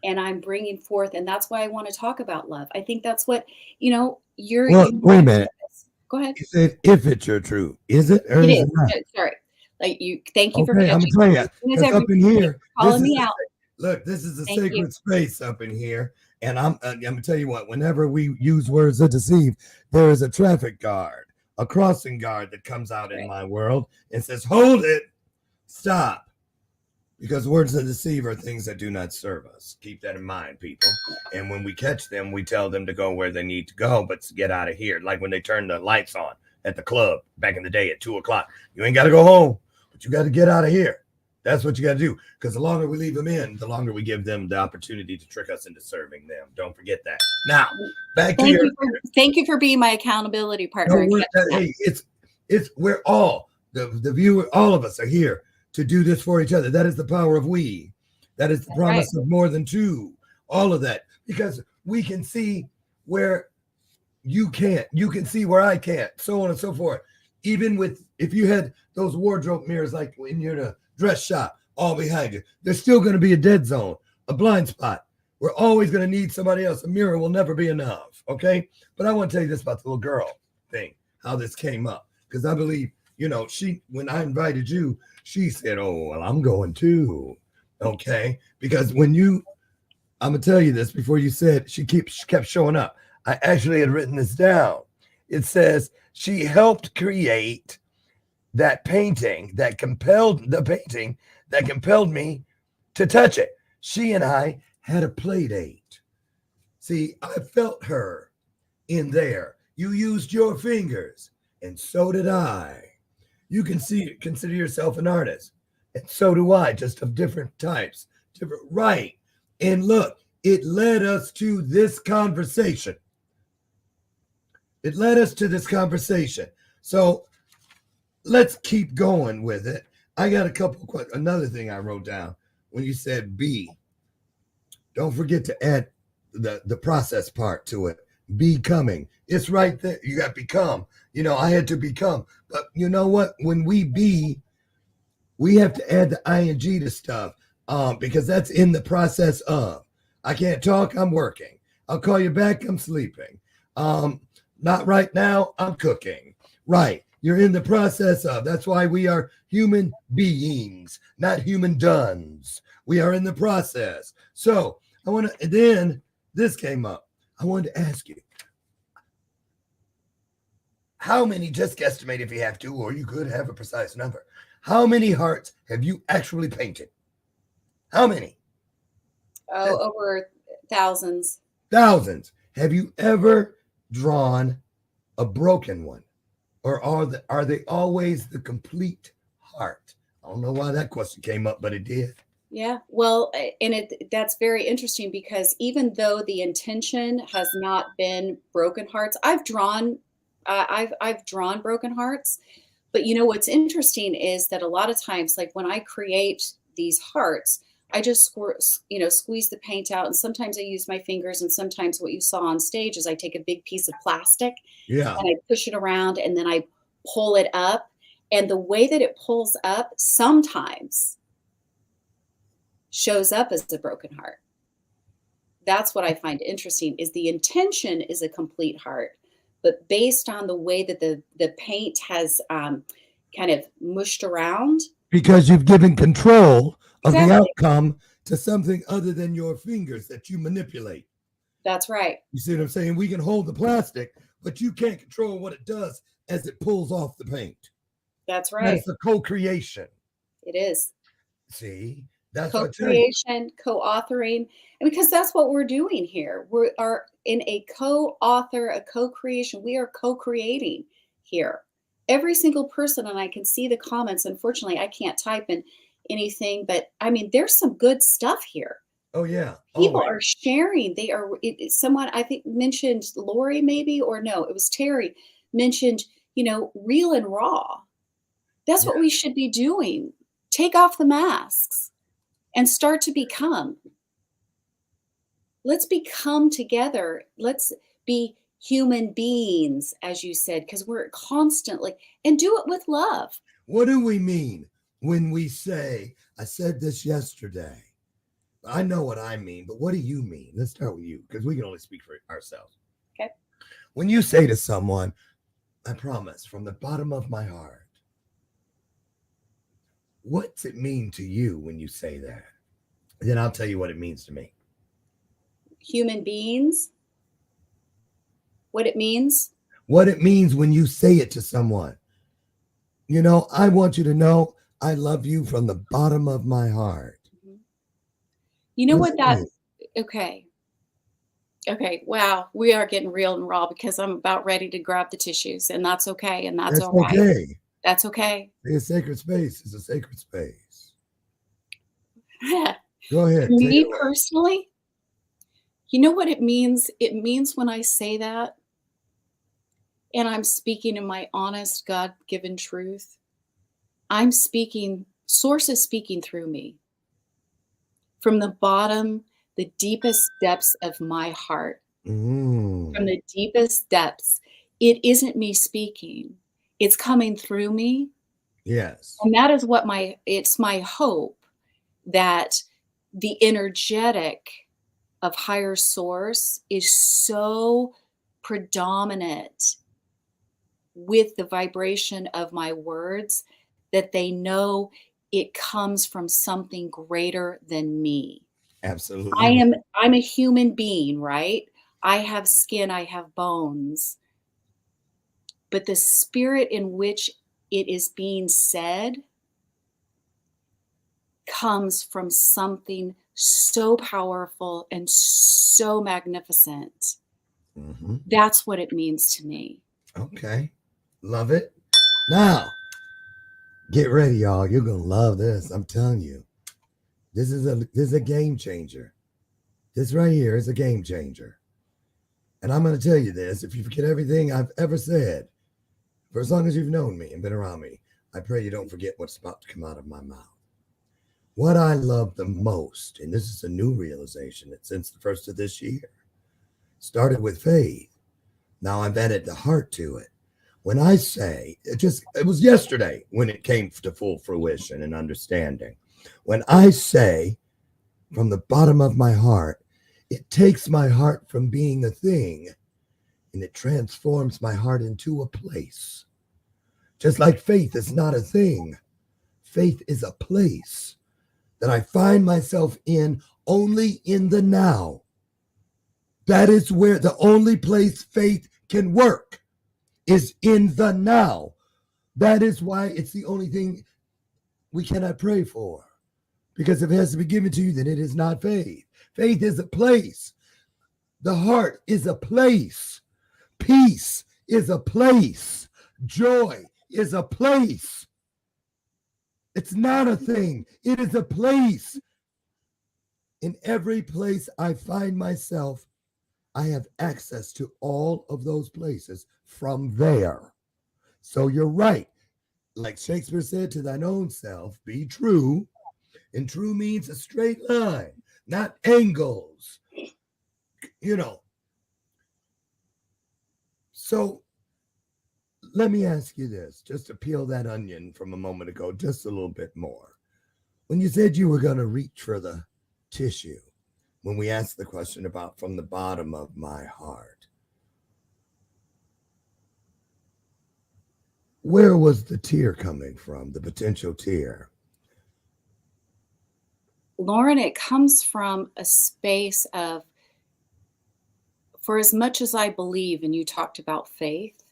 S5: And I'm bringing forth, and that's why I want to talk about love. I think that's what,
S4: Well, wait a minute.
S5: Go ahead.
S4: You said if it's your truth. Is it or
S5: It
S4: is
S5: is.
S4: it not?
S5: Sorry. Thank you for
S4: Okay, I'm
S5: catching
S4: gonna tell
S5: me.
S4: you,
S5: As soon as
S4: because up in here,
S5: calling me out.
S4: look, this is a
S5: Thank you.
S4: sacred space up in here, and I'm gonna tell you what. Whenever we use words that deceive, there is a traffic guard, a crossing guard that comes out in
S5: Right.
S4: my world and says, "Hold it, stop," because words that deceive are things that do not serve us. Keep that in mind, people. And when we catch them, we tell them to go where they need to go, but to get out of here. Like when they turn the lights on at the club back in the day at 2:00. You ain't got to go home, but you got to get out of here. That's what you got to do. Because the longer we leave them in, the longer we give them the opportunity to trick us into serving them. Don't forget that. Now, back to your.
S5: Thank you for being my accountability partner.
S4: Hey, it's we're all the viewer. All of us are here to do this for each other. That is the power of we. That is the promise of more than two. All of that, because we can see where you can't. You can see where I can't. So on and so forth. Even with if you had those wardrobe mirrors like when you're in a dress shop, all behind you, there's still going to be a dead zone, a blind spot. We're always going to need somebody else. A mirror will never be enough. Okay, but I want to tell you this about the little girl thing. How this came up, because I believe she when I invited you. She said, "Oh, well, I'm going too." Okay. Because I'm going to tell you this before you said she kept showing up. I actually had written this down. It says she helped create that painting that compelled me to touch it. She and I had a play date. See, I felt her in there. You used your fingers, and so did I. You can consider yourself an artist, and so do I, just of different types, right? And look, it led us to this conversation. So let's keep going with it. I got another thing I wrote down when you said be. Don't forget to add the process part to it. Becoming. It's right there. You got become. I had to become. But you know what? When we have to add the ing to stuff because that's in the process of. I can't talk. I'm working. I'll call you back. I'm sleeping. Not right now. I'm cooking. Right. You're in the process of. That's why we are human beings, not human duns. We are in the process. So then this came up. I wanted to ask you, how many, just guesstimate if you have to, or you could have a precise number. How many hearts have you actually painted? How many?
S5: Oh, over thousands.
S4: Thousands. Have you ever drawn a broken one? Or are they always the complete heart? I don't know why that question came up, but it did.
S5: Yeah, well, and that's very interesting because even though the intention has not been broken hearts, I've drawn broken hearts, but what's interesting is that a lot of times, like when I create these hearts, I just squeeze the paint out, and sometimes I use my fingers, and sometimes what you saw on stage is I take a big piece of plastic, and I push it around, and then I pull it up, and the way that it pulls up sometimes shows up as a broken heart. That's what I find interesting is the intention is a complete heart, but based on the way that the paint has kind of mushed around.
S4: Because you've given control of the outcome to something other than your fingers that you manipulate.
S5: That's right.
S4: You see what I'm saying? We can hold the plastic, but you can't control what it does as it pulls off the paint.
S5: That's right.
S4: That's a co-creation.
S5: It is.
S4: See? That's
S5: co-creation, co-authoring, and because that's what we're doing here. We are in a co-author, a co-creation. We are co-creating here. Every single person, and I can see the comments. Unfortunately, I can't type in anything, but I mean, there's some good stuff here.
S4: Oh yeah.
S5: People
S4: Always.
S5: are sharing. They are, someone I think mentioned Lori, maybe, or no, it was Terry mentioned, real and raw. That's what we should be doing. Take off the masks and start to become. Let's become together. Let's be human beings, as you said, because we're constantly, and do it with love.
S4: What do we mean when we say, I said this yesterday? I know what I mean, but what do you mean? Let's start with you, because we can only speak for ourselves.
S5: Okay.
S4: When you say to someone, I promise from the bottom of my heart, what's it mean to you when you say that? And then I'll tell you what it means to me.
S5: Human beings, what it means.
S4: What it means when you say it to someone. I want you to know I love you from the bottom of my heart.
S5: You know
S4: What's
S5: what
S4: it
S5: that,
S4: mean?
S5: okay. Okay, wow, we are getting real and raw because I'm about ready to grab the tissues, and that's okay, and that's all right.
S4: Okay.
S5: That's okay.
S4: A sacred space is a sacred space.
S5: For
S4: Go ahead.
S5: me personally, you know what it means? It means when I say that, and I'm speaking in my honest, God-given truth, I'm speaking, Source is speaking through me. From the bottom, the deepest depths of my heart. From the deepest depths. It isn't me speaking. It's coming through me.
S4: Yes.
S5: And that is what it's my hope that the energetic of higher source is so predominant with the vibration of my words that they know it comes from something greater than me.
S4: Absolutely.
S5: I'm a human being, right? I have skin, I have bones. But the spirit in which it is being said comes from something so powerful and so magnificent. That's what it means to me.
S4: Okay. Love it. Now, get ready, y'all. You're going to love this. I'm telling you. This is a game changer. This right here is a game changer. And I'm going to tell you this. If you forget everything I've ever said, for as long as you've known me and been around me, I pray you don't forget what's about to come out of my mouth. What I love the most, and this is a new realization since the first of this year, started with faith. Now I've added the heart to it. When I say, it was yesterday when it came to full fruition and understanding. When I say from the bottom of my heart, it takes my heart from being a thing and it transforms my heart into a place. Just like faith is not a thing. Faith is a place that I find myself in only in the now. That is where the only place faith can work is in the now. That is why it's the only thing we cannot pray for. Because if it has to be given to you, then it is not faith. Faith is a place. The heart is a place. Peace is a place. Joy is a place. It's not a thing. It is a place. In every place I find myself, I have access to all of those places from there. So you're right. Like Shakespeare said, to thine own self, be true. And true means a straight line, not angles. So let me ask you this, just to peel that onion from a moment ago, just a little bit more. When you said you were going to reach for the tissue, when we asked the question about from the bottom of my heart, where was the tear coming from, the potential tear?
S5: Lauren, it comes from a space of, for as much as I believe, and you talked about faith,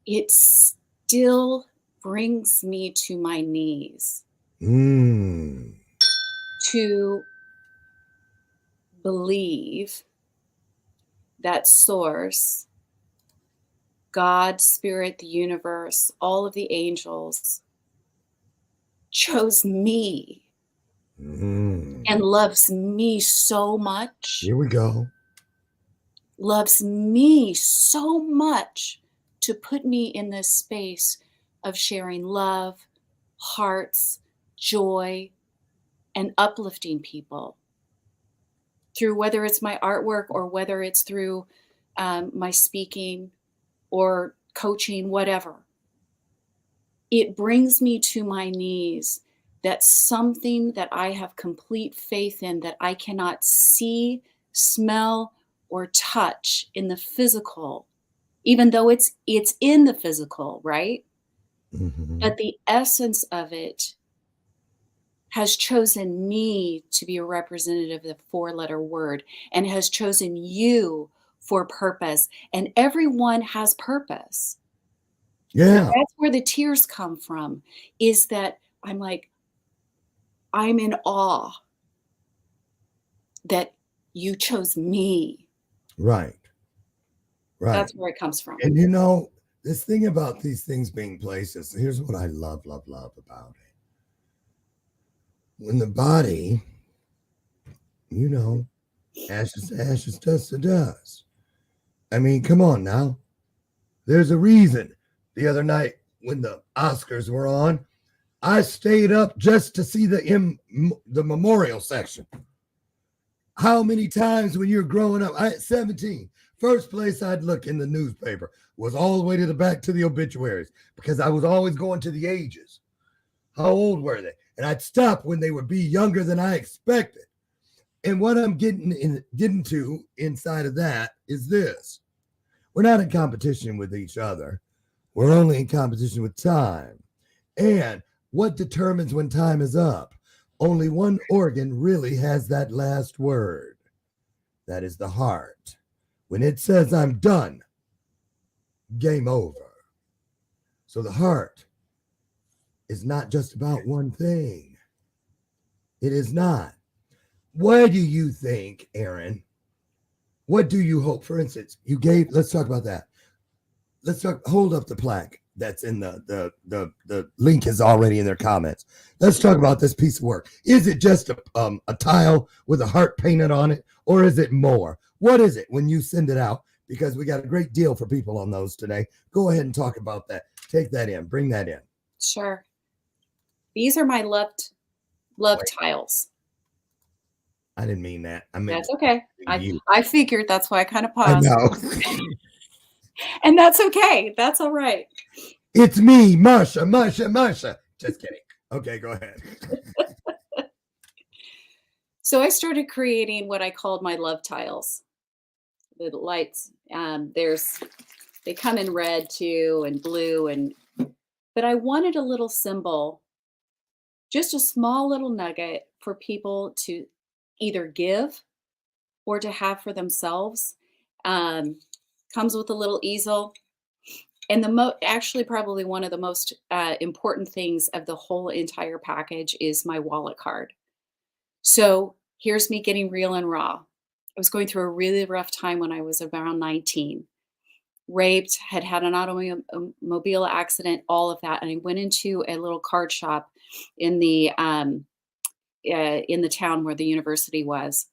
S5: it still brings me to my knees to believe that source God, Spirit, the universe, all of the angels chose me and loves me so much,
S4: Here we go.
S5: loves me so much to put me in this space of sharing love, hearts, joy, and uplifting people through whether it's my artwork or whether it's through my speaking or coaching, whatever. It brings me to my knees. That's something that I have complete faith in, that I cannot see, smell, or touch in the physical, even though it's in the physical, right? But the essence of it has chosen me to be a representative of the four-letter word, and has chosen you for purpose. And everyone has purpose.
S4: Yeah.
S5: That's where the tears come from, is that I'm like, I'm in awe that you chose me.
S4: Right. Right.
S5: That's where it comes from.
S4: And you know, this thing about these things being places, here's what I love about it. When the body, you know, ashes to ashes, dust to dust. I mean, come on now. There's a reason. The other night when the Oscars were on, I stayed up just to see the memorial section. How many times when you're growing up, at 17, first place I'd look in the newspaper was all the way to the back to the obituaries, because I was always going to the ages. How old were they? And I'd stop when they would be younger than I expected. And what I'm getting to inside of that is this. We're not in competition with each other. We're only in competition with time. And what determines when time is up? Only one organ really has that last word. That is the heart. When it says I'm done, game over. So the heart is not just about one thing. It is not. What do you think, Erin? What do you hope? For instance, let's talk about that. Hold up the plaque that's in the link is already in their comments. Let's talk about this piece of work. Is it just a tile with a heart painted on it, or is it more? What is it when you send it out? Because we got a great deal for people on those today. Go ahead and talk about that. Take that in. Bring that in.
S5: Sure. These are my love tiles.
S4: I didn't mean that. I meant
S5: that's okay. I figured, that's why I kind of
S4: I
S5: paused.
S4: know.
S5: And that's okay. That's all right.
S4: It's me, Marsha. Just kidding. Okay, go ahead.
S5: So I started creating what I called my love tiles. The lights, they come in red too, and blue, but I wanted a little symbol, just a small little nugget for people to either give or to have for themselves. Comes with a little easel. And actually probably one of the most important things of the whole entire package is my wallet card. So here's me getting real and raw. I was going through a really rough time when I was around 19. Raped, had an automobile accident, all of that. And I went into a little card shop in the town where the university was.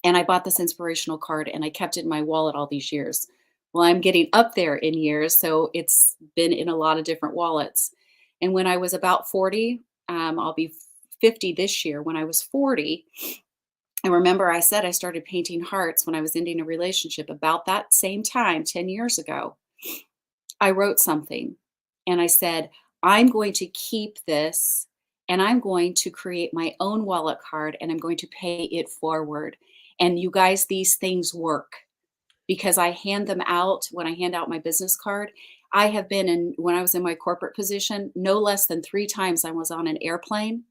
S5: And I bought this inspirational card, and I kept it in my wallet all these years. Well, I'm getting up there in years, so it's been in a lot of different wallets. And when I was about 40, I'll be 50 this year. When I was 40, I remember I said I started painting hearts when I was ending a relationship. About that same time, 10 years ago, I wrote something, and I said, I'm going to keep this, and I'm going to create my own wallet card, and I'm going to pay it forward. And you guys, these things work, because I hand them out when I hand out my business card. I have been when I was in my corporate position, no less than 3 times I was on an airplane,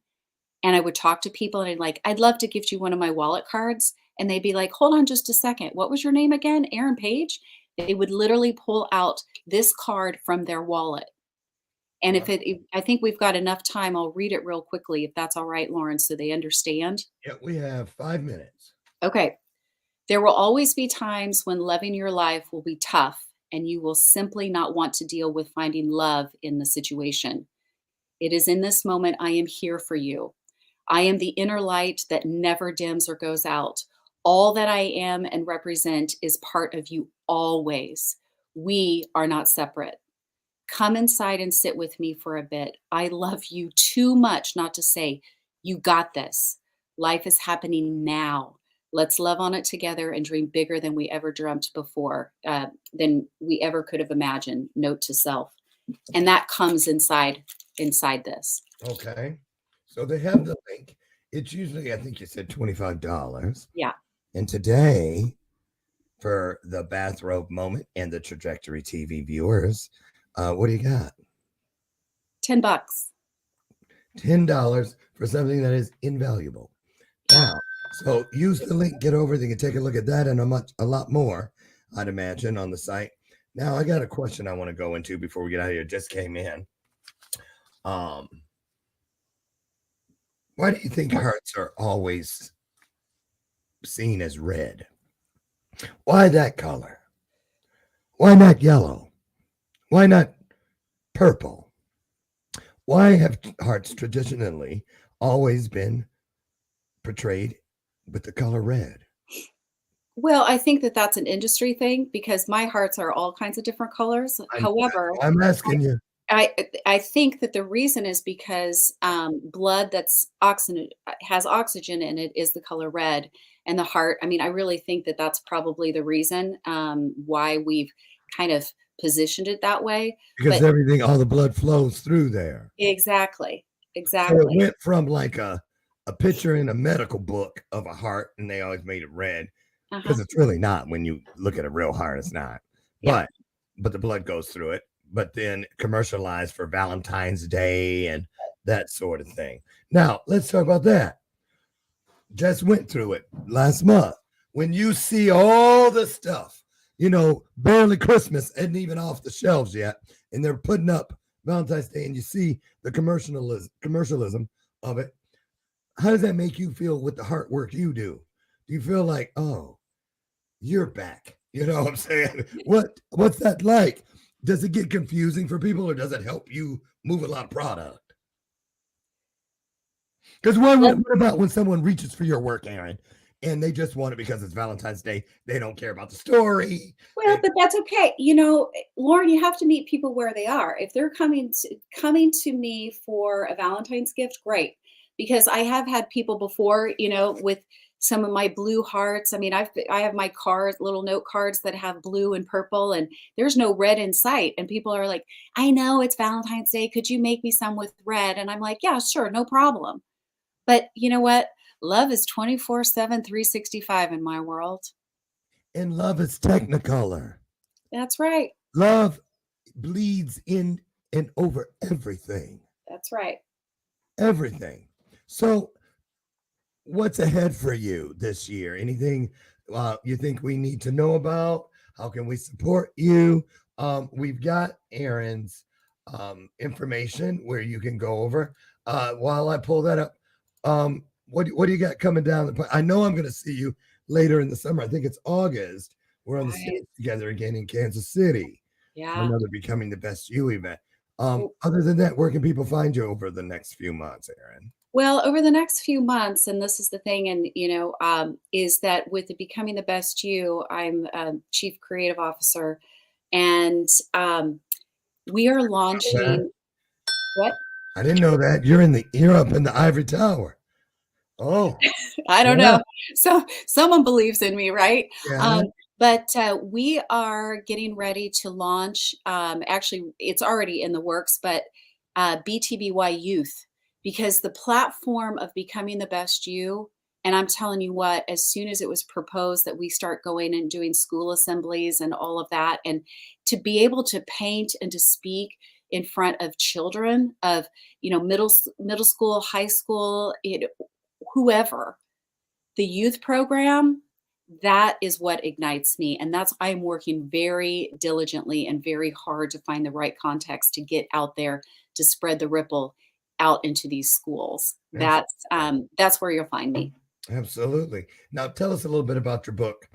S5: and I would talk to people, and I'd love to give you one of my wallet cards. And they'd be like, hold on just a second. What was your name again? Erin Paige? They would literally pull out this card from their wallet. And I think we've got enough time, I'll read it real quickly, if that's all right, Lauren, so they understand.
S4: Yeah, we have 5 minutes.
S5: Okay. There will always be times when loving your life will be tough and you will simply not want to deal with finding love in the situation. It is in this moment I am here for you. I am the inner light that never dims or goes out. All that I am and represent is part of you always. We are not separate. Come inside and sit with me for a bit. I love you too much not to say, you got this. Life is happening now. Let's love on it together and dream bigger than we ever dreamt before, than we ever could have imagined. Note to self. And that comes inside this.
S4: Okay. So they have the link. It's usually, I think you said $25.
S5: Yeah.
S4: And today, for the Bathrobe Moment and the Trajectory TV viewers, what do you got?
S5: $10.
S4: $10 for something that is invaluable. Now, so use the link, get over there, you can take a look at that and a lot more, I'd imagine, on the site. Now, I got a question I want to go into before we get out of here. It just came in. Why do you think hearts are always seen as red? Why that color? Why not yellow? Why not purple? Why have hearts traditionally always been portrayed with the color red?
S5: Well, I think that that's an industry thing because my hearts are all kinds of different colors. However,
S4: I'm asking you.
S5: I think that the reason is because blood that's has oxygen in it is the color red, and the heart. I mean, I really think that that's probably the reason why we've kind of positioned it that way.
S4: Because everything, all the blood flows through there.
S5: Exactly.
S4: So
S5: Exactly.
S4: it went from like a picture in a medical book of a heart, and they always made it red because it's really not. When you look at a real heart, it's not.
S5: Yeah.
S4: But the blood goes through it. But then commercialized for Valentine's Day and that sort of thing. Now, let's talk about that. Just went through it last month. When you see all the stuff, barely Christmas isn't even off the shelves yet, and they're putting up Valentine's Day, and you see the commercialism of it. How does that make you feel with the heart work you do? Do you feel like, oh, you're back? You know what I'm saying? What's that like? Does it get confusing for people, or does it help you move a lot of product? Because what about when someone reaches for your work, Erin, and they just want it because it's Valentine's Day? They don't care about the story.
S5: Well, but that's okay. Lauren, you have to meet people where they are. If they're coming to me for a Valentine's gift, great. Because I have had people before, with some of my blue hearts. I mean, I have my cards, little note cards that have blue and purple, and there's no red in sight. And people are like, I know it's Valentine's Day. Could you make me some with red? And I'm like, yeah, sure, no problem. But you know what? Love is 24/7, 365 in my world.
S4: And love is technicolor.
S5: That's right.
S4: Love bleeds in and over everything.
S5: That's right.
S4: Everything. So what's ahead for you this year? Anything you think we need to know about? How can we support you? We've got Erin's information where you can go over. While I pull that up, what do you got coming down the pipe? I know I'm going to see you later in the summer. I think it's August. We're on the stage together again in Kansas City.
S5: Yeah.
S4: Another Becoming the Best You event. Other than that, where can people find you over the next few months, Erin?
S5: Well, over the next few months, and this is the thing, and is that with the Becoming the Best You, I'm Chief Creative Officer, and we are launching. What?
S4: I didn't know that. You're up in the ivory tower. Oh,
S5: I don't know. So someone believes in me, right?
S4: Yeah.
S5: But we are getting ready to launch. Actually, it's already in the works, but BTBY Youth. Because the platform of Becoming the Best You, and I'm telling you what, as soon as it was proposed that we start going and doing school assemblies and all of that, and to be able to paint and to speak in front of children of, middle school, high school, whoever, the youth program, that is what ignites me. And I'm working very diligently and very hard to find the right context to get out there to spread the ripple out into these schools. That's where you'll find me.
S4: Absolutely. Now tell us a little bit about your book.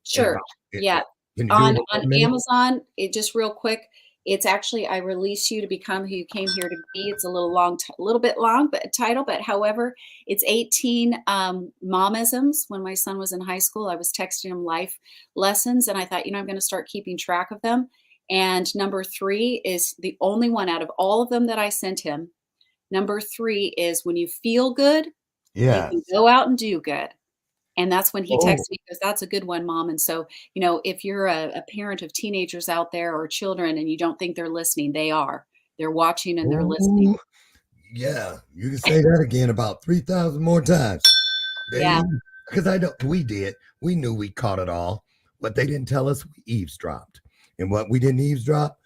S5: Sure. Yeah.
S4: Can you do
S5: On
S4: it in 1 minute?
S5: Amazon, it just real quick, it's actually I Release You to Become Who You Came Here to Be. It's a little long, a little bit long, but title, but however, it's 18 momisms. When my son was in high school, I was texting him life lessons, and I thought, I'm going to start keeping track of them. And number 3 is the only one out of all of them that I sent him. Number 3 is when you feel good, you can go out and do good. And that's when he texted me, because that's a good one, Mom. And so, if you're a parent of teenagers out there or children and you don't think they're listening, they are. They're watching and they're listening.
S4: Yeah, you can say that again about 3,000 more times.
S5: Yeah.
S4: Because we knew we caught it all. What they didn't tell us, we eavesdropped. And what we didn't eavesdrop,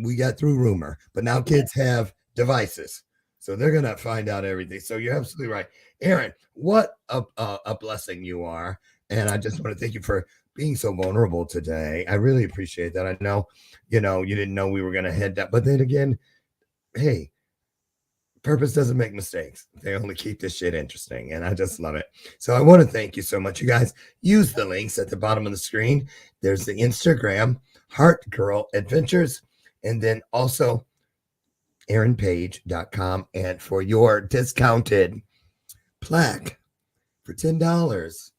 S4: we got through rumor. But now kids have devices, so they're going to find out everything. So you're absolutely right. Erin, what a blessing you are. And I just want to thank you for being so vulnerable today. I really appreciate that. I know, you didn't know we were going to head that. But then again, hey, purpose doesn't make mistakes. They only keep this shit interesting. And I just love it. So I want to thank you so much. You guys use the links at the bottom of the screen. There's the Instagram, Heart Girl Adventures, and then also erinpaige.com. And for your discounted plaque for $10,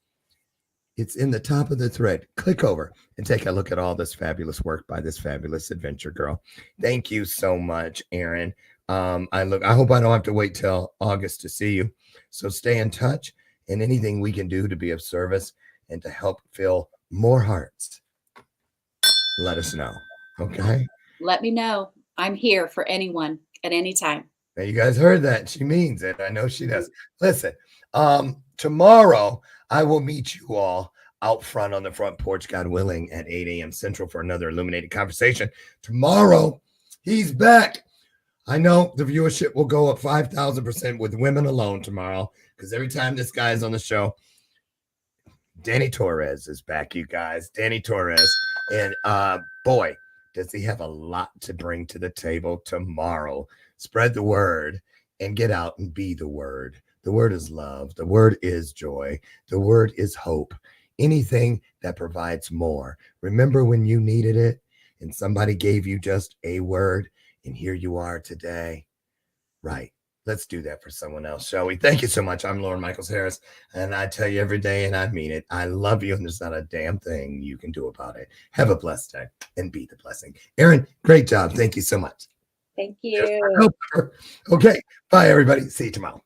S4: it's in the top of the thread. Click over and take a look at all this fabulous work by this fabulous adventure girl. Thank you so much, Erin. I hope I don't have to wait till August to see you. So stay in touch, and anything we can do to be of service and to help fill more hearts, let us know. Okay.
S5: Let me know. I'm here for anyone at any time.
S4: Now, you guys heard that. She means it. I know she does. Listen, tomorrow I will meet you all out front on the front porch, God willing, at 8 a.m. Central for another illuminated conversation. Tomorrow, he's back. I know the viewership will go up 5,000% with women alone tomorrow, because every time this guy is on the show, Danny Torres is back, you guys. Danny Torres. And boy, does he have a lot to bring to the table tomorrow. Spread the word and get out and be the word. The word is love. The word is joy. The word is hope. Anything that provides more. Remember when you needed it and somebody gave you just a word, and here you are today. Right. Let's do that for someone else, shall we? Thank you so much. I'm Lauren Michaels Harris, and I tell you every day, and I mean it, I love you, and there's not a damn thing you can do about it. Have a blessed day and be the blessing. Erin, great job. Thank you so much.
S5: Thank you.
S4: Okay. Bye, everybody. See you tomorrow.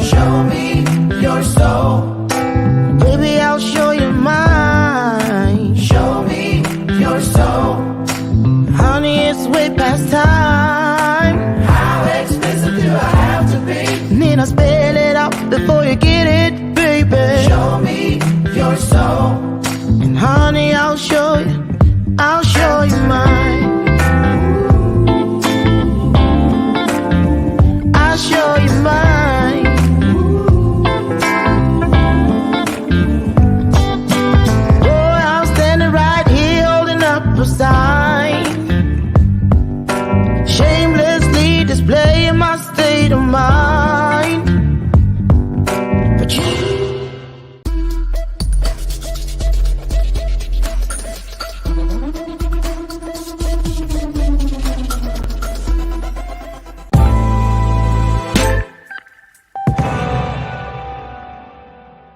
S7: Show me your soul. Baby, I'll show you mine. Show me your soul. Honey, it's way past time. How expensive do I have to be? Need I spell it out before you get it, baby? Show me your soul. And honey, I'll show you mine. I'll show you mine. Boy, I'm standing right here holding up a sign, shamelessly displaying my state of mind.